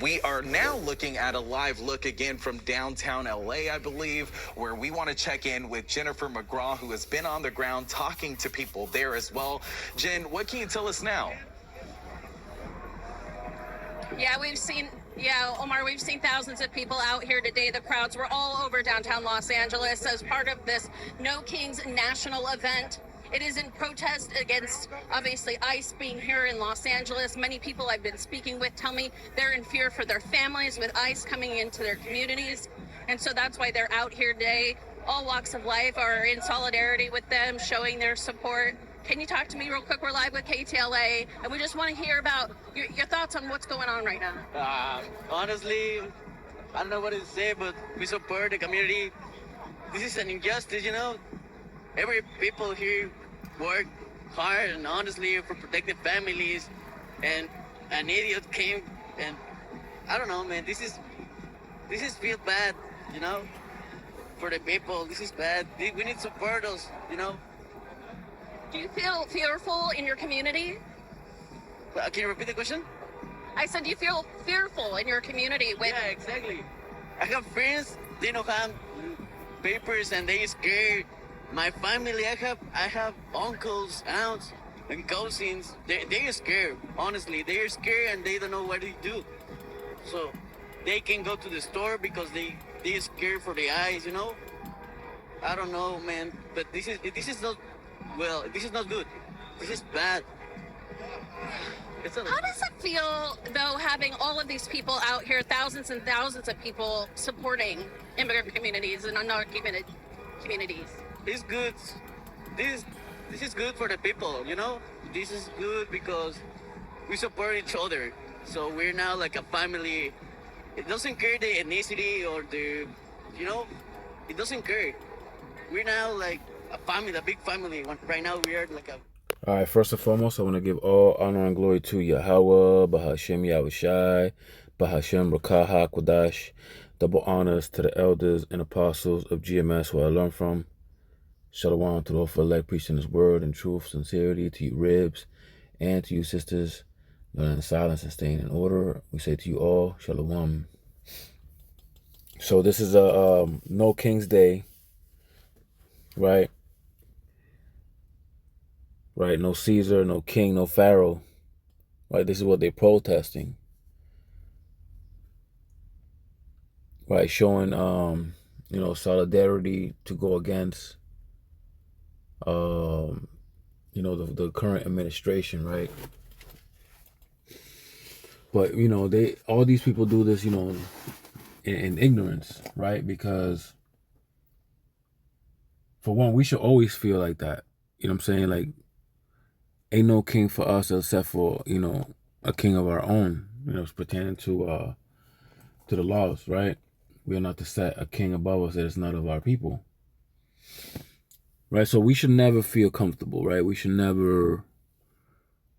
We are now looking at a live look again from downtown LA, I believe, where we want to check in with Jennifer McGraw, who has been on the ground talking to people there as well. Jen, what can you tell us now? Omar, we've seen thousands of people out here today. The crowds were all over downtown Los Angeles as part of this No Kings national event. It is in protest against, obviously, ICE being here in Los Angeles. Many people I've been speaking with tell me they're in fear for their families with ICE coming into their communities. And so that's why they're out here today. All walks of life are in solidarity with them, showing their support. Can you talk to me real quick? We're live with KTLA, and we just want to hear about your thoughts on what's going on right now. Honestly, I don't know what to say, but we support the community. This is an injustice, you know. Every people here work hard and honestly for protecting families, and an idiot came and I don't know, man. This is feel bad, you know, for the people. This is bad. We need support us, you know. Do you feel fearful in your community? Can you repeat the question? I said, do you feel fearful in your community? Yeah, exactly. I have friends, they don't have papers and they scared. My family, I have uncles, aunts, and cousins. They're scared. Honestly, they're scared and they don't know what to do. So they can go to the store because they're scared for their eyes. You know. I don't know, man. But this is not well. This is not good. This is bad. How does it feel, though, having all of these people out here, thousands and thousands of people supporting immigrant communities and undocumented communities? It's good. This is good for the people, you know. This is good because we support each other. So we're now like a family. It doesn't care the ethnicity or the, you know, it doesn't care. We're now like a family, a big family. Right now we are like a. All right, first and foremost, I want to give all honor and glory to Yahweh, Bahashem Yahawashi, Bahashem Rakah HaKodash. Double honors to the elders and apostles of GMS where I learned from. Shalom to the hopeful elect preaching his word and truth, sincerity to you ribs, and to you sisters, learning silence and staying in order. We say to you all, Shalom. So this is a No King's Day, right? Right, no Caesar, no king, no pharaoh. Right, this is what they're protesting. Right, showing you know, solidarity to go against you know, the current administration, right? But you know, all these people do this, you know, in ignorance, right? Because for one, we should always feel like that. You know what I'm saying? Like, ain't no king for us except for, you know, a king of our own, you know, pertaining to the laws, right? We are not to set a king above us that is not of our people. Right? So we should never feel comfortable, right? We should never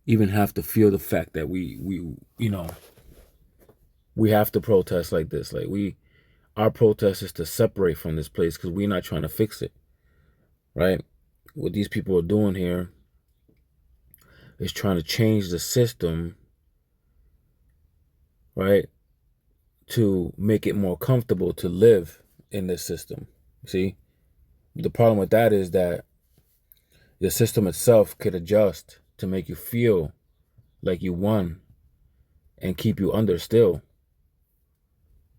even have to feel the fact that we you know, we have to protest like this. Like our protest is to separate from this place because we're not trying to fix it. Right? What these people are doing here is trying to change the system, right, to make it more comfortable to live in this system. See, the problem with that is that the system itself could adjust to make you feel like you won and keep you under still,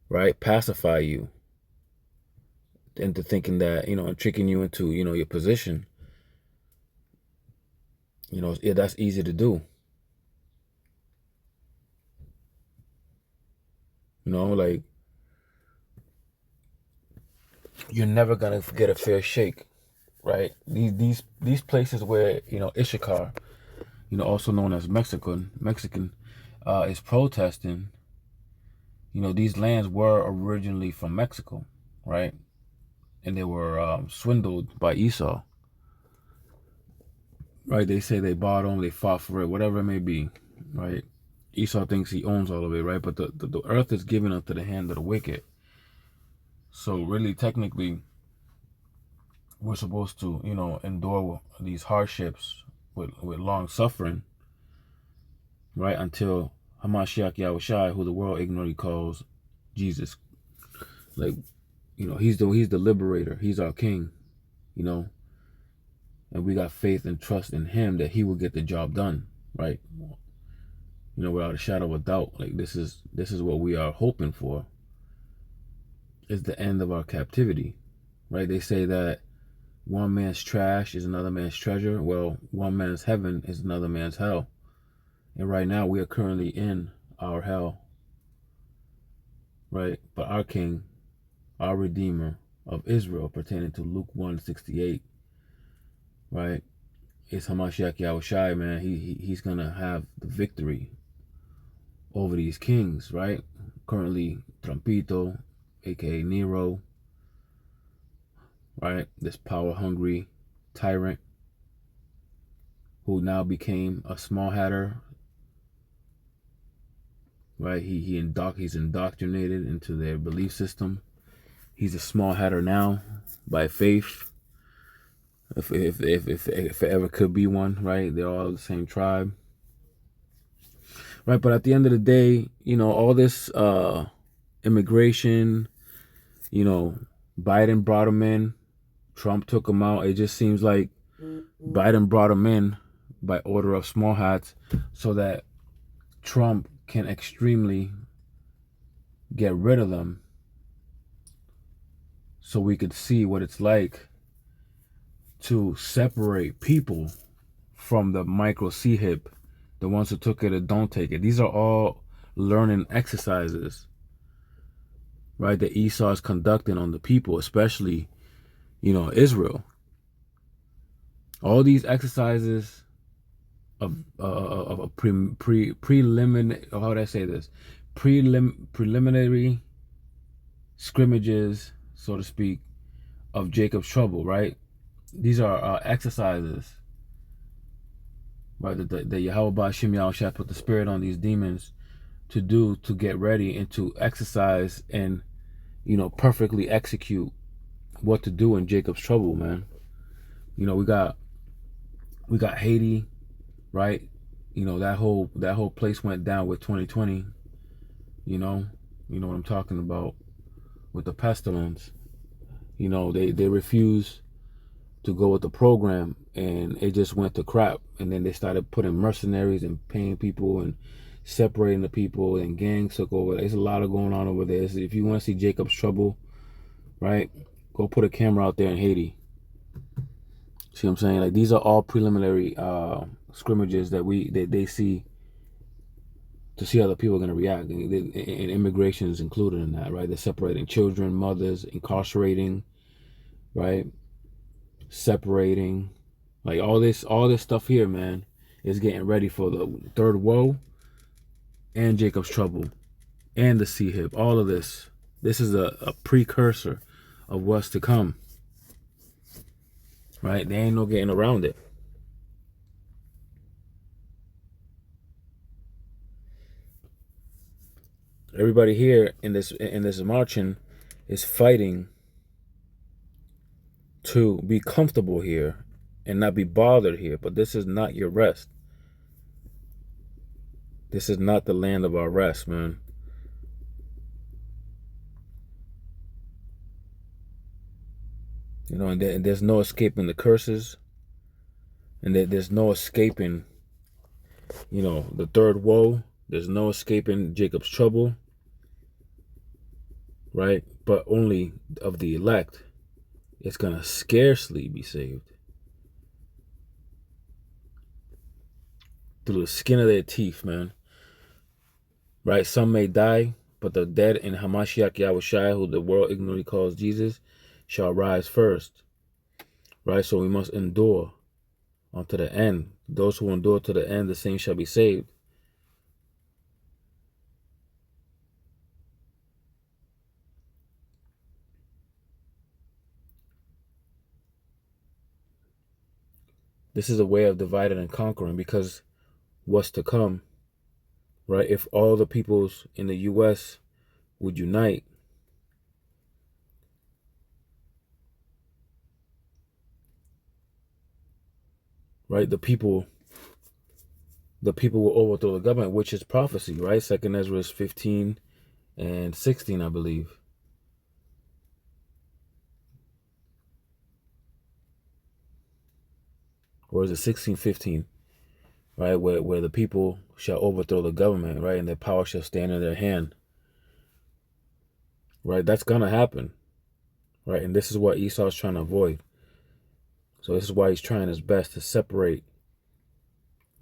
right? Pacify you into thinking that, you know, and tricking you into, you know, your position. You know, yeah, that's easy to do. You know, like, you're never gonna get a fair shake, right? These places where, you know, Issachar, you know, also known as Mexican, is protesting. You know, these lands were originally from Mexico, right? And they were swindled by Esau, right? They say they bought them, they fought for it, whatever it may be, right? Esau thinks he owns all of it, right? But the earth is given up to the hand of the wicked. So really, technically, we're supposed to, you know, endure these hardships with long suffering, right? Until Hamashiach Yahawashi, who the world ignorantly calls Jesus. Like, he's the liberator. He's our king, and we got faith and trust in him that he will get the job done, right? Without a shadow of a doubt. Like, this is what we are hoping for, is the end of our captivity, right? They say that one man's trash is another man's treasure. Well, one man's heaven is another man's hell. And right now we are currently in our hell, right? But our king, our redeemer of Israel, pertaining to Luke 1:68, right? It's Hamashiach Yahawashi, man. He's gonna have the victory over these kings, right? Currently, Trampito, aka Nero, right? This power-hungry tyrant who now became a small hatter, right? He's indoctrinated into their belief system. He's a small hatter now by faith, if it ever could be one, right? They're all the same tribe, right? But at the end of the day, all this immigration, Biden brought him in, Trump took him out. It just seems like Biden brought him in by order of small hats so that Trump can extremely get rid of them, so we could see what it's like to separate people from the micro C-hip, the ones who took it and don't take it. These are all learning exercises, right, that Esau is conducting on the people, especially, Israel. All these exercises of a preliminary, how would I say this? Preliminary scrimmages, so to speak, of Jacob's trouble, right? These are exercises, right, that Yahweh Ba'Shem Yahawashi put the spirit on these demons to do, to get ready and to exercise and, perfectly execute what to do in Jacob's trouble, man. We got Haiti, right? That whole place went down with 2020. You know what I'm talking about with the pestilence. They refused to go with the program, and it just went to crap. And then they started putting mercenaries and paying people and separating the people, and gangs took over. There's a lot of going on over there. So if you want to see Jacob's trouble, right, go put a camera out there in Haiti. See what I'm saying? Like, these are all preliminary scrimmages that they see, to see how the people are going to react. And immigration is included in that, right? They're separating children, mothers, incarcerating, right? Separating, like all this stuff here, man, is getting ready for the third woe and Jacob's trouble and the sea hip. All of this is a precursor of what's to come, right? There ain't no getting around it. Everybody here in this marching is fighting to be comfortable here and not be bothered here. But this is not your rest. This is not the land of our rest, man. And there's no escaping the curses, and there's no escaping, the third woe. There's no escaping Jacob's trouble, right? But only of the elect. It's gonna scarcely be saved through the skin of their teeth, man. Right? Some may die, but the dead in Hamashiach Yahawashi, who the world ignorantly calls Jesus, shall rise first. Right? So we must endure unto the end. Those who endure to the end, the same shall be saved. This is a way of dividing and conquering, because what's to come, right? If all the peoples in the U.S. would unite, right? The people the people will overthrow the government, which is prophecy, right? 2nd Ezra 15 and 16, I believe. Or is it 16:15? Right, where the people shall overthrow the government, right, and their power shall stand in their hand. Right, that's gonna happen. Right, and this is what Esau's trying to avoid. So this is why he's trying his best to separate.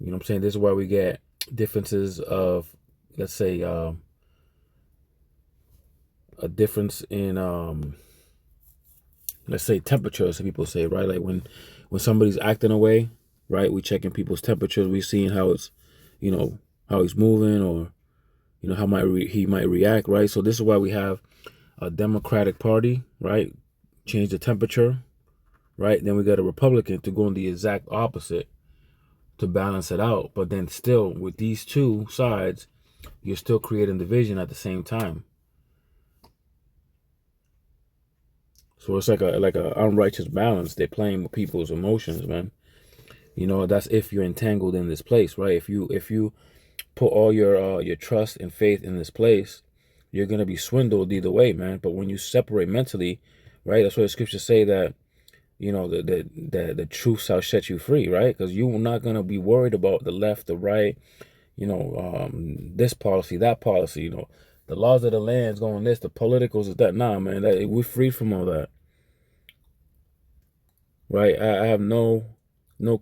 You know what I'm saying? This is why we get differences of, let's say, a difference in, let's say, temperatures. People say, right, like when somebody's acting away, right, we checking people's temperatures. We seeing how it's, you know, how he's moving, or you know how he might react, right? So this is why we have a Democratic Party, right, change the temperature, right? Then we got a Republican to go in the exact opposite to balance it out. But then still, with these two sides, you're still creating division at the same time. So it's like a unrighteous balance. They're playing with people's emotions, man. You know, that's if you're entangled in this place, right? If you put all your trust and faith in this place, you're gonna be swindled either way, man. But when you separate mentally, right? That's why the scriptures say that, you know, the truth shall set you free, right? Because you're not gonna be worried about the left, the right, you know, this policy, that policy, you know, the laws of the land's going this, the politicals is that. Nah, man, we're free from all that, right? I have no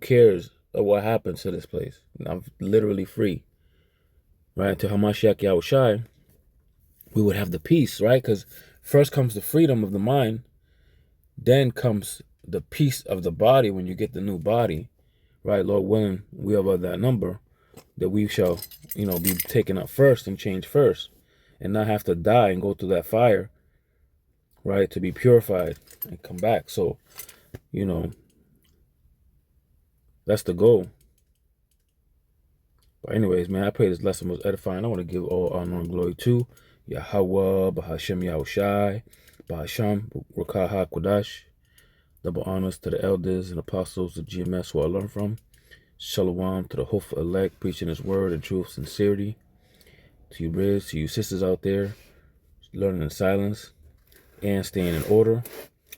cares of what happens to this place. I'm literally free, right? To Hamashiach Yahawashi, we would have the peace, right? Because first comes the freedom of the mind, then comes the peace of the body when you get the new body, right? Lord willing, we have that number, that we shall, you know, be taken up first and changed first, and not have to die and go through that fire, right, to be purified and come back. So, you know, that's the goal. But anyways, man, I pray this lesson was edifying. I want to give all honor and glory to Yahweh, Bahashem Yahawashi, Bahasham Rukaha Kodash. Double honors to the elders and apostles of GMS who I learned from. Shalom to the hopeful elect, preaching his word in truth, sincerity. To you brothers, to you sisters out there, learning in silence and staying in order,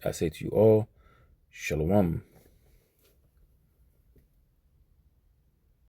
I say to you all, Shalom.